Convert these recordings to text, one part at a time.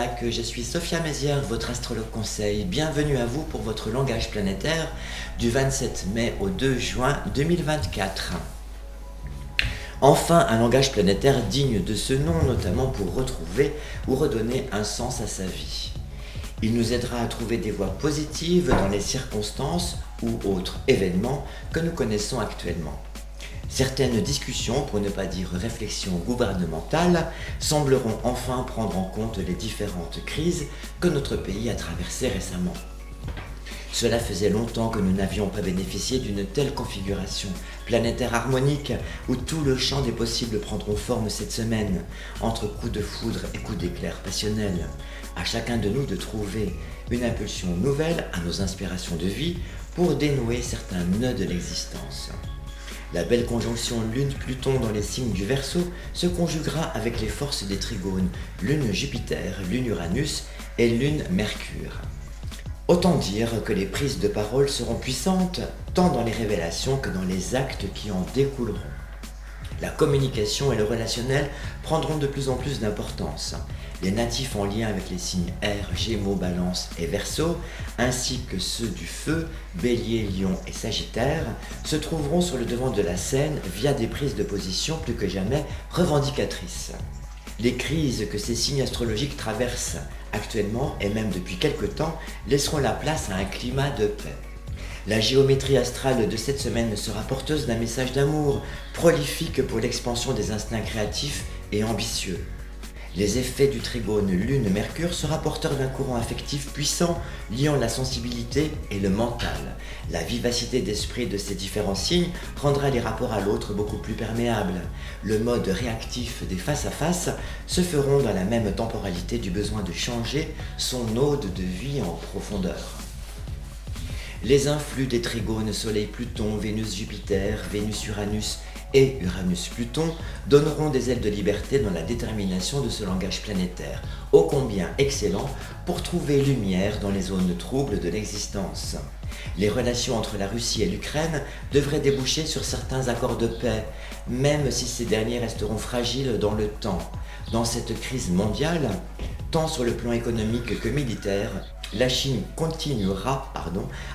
Zodiac, je suis Sophia Mézières, votre astrologue conseil. Bienvenue à vous pour votre langage planétaire du 27 mai au 2 juin 2024. Enfin, un langage planétaire digne de ce nom, notamment pour retrouver ou redonner un sens à sa vie. Il nous aidera à trouver des voies positives dans les circonstances ou autres événements que nous connaissons actuellement. Certaines discussions, pour ne pas dire réflexions gouvernementales, sembleront enfin prendre en compte les différentes crises que notre pays a traversées récemment. Cela faisait longtemps que nous n'avions pas bénéficié d'une telle configuration planétaire harmonique où tout le champ des possibles prendront forme cette semaine, entre coups de foudre et coups d'éclair passionnels. À chacun de nous de trouver une impulsion nouvelle à nos inspirations de vie pour dénouer certains nœuds de l'existence. La belle conjonction Lune-Pluton dans les signes du Verseau se conjuguera avec les forces des trigones Lune-Jupiter, Lune-Uranus et Lune-Mercure. Autant dire que les prises de parole seront puissantes tant dans les révélations que dans les actes qui en découleront. La communication et le relationnel prendront de plus en plus d'importance. Les natifs en lien avec les signes Air, Gémeaux, Balance et Verseau, ainsi que ceux du Feu, Bélier, Lion et Sagittaire, se trouveront sur le devant de la scène via des prises de position plus que jamais revendicatrices. Les crises que ces signes astrologiques traversent actuellement, et même depuis quelque temps, laisseront la place à un climat de paix. La géométrie astrale de cette semaine sera porteuse d'un message d'amour, prolifique pour l'expansion des instincts créatifs et ambitieux. Les effets du trigone Lune-Mercure sera porteur d'un courant affectif puissant liant la sensibilité et le mental. La vivacité d'esprit de ces différents signes rendra les rapports à l'autre beaucoup plus perméables. Le mode réactif des face-à-face se feront dans la même temporalité du besoin de changer son ode de vie en profondeur. Les influx des trigones Soleil-Pluton, Vénus-Jupiter, Vénus-Uranus et Uranus-Pluton donneront des ailes de liberté dans la détermination de ce langage planétaire, ô combien excellent pour trouver lumière dans les zones troubles de l'existence. Les relations entre la Russie et l'Ukraine devraient déboucher sur certains accords de paix, même si ces derniers resteront fragiles dans le temps. Dans cette crise mondiale, tant sur le plan économique que militaire, la Chine continuera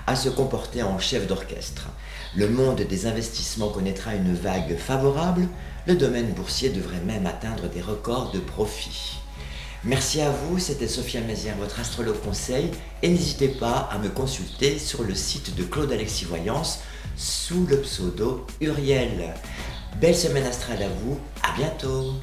à se comporter en chef d'orchestre. Le monde des investissements connaîtra une vague favorable, le domaine boursier devrait même atteindre des records de profit. Merci à vous, c'était Sophia Mézières, votre astrologue conseil, et n'hésitez pas à me consulter sur le site de Claude Alexis Voyance sous le pseudo Uriel. Belle semaine astrale à vous, à bientôt.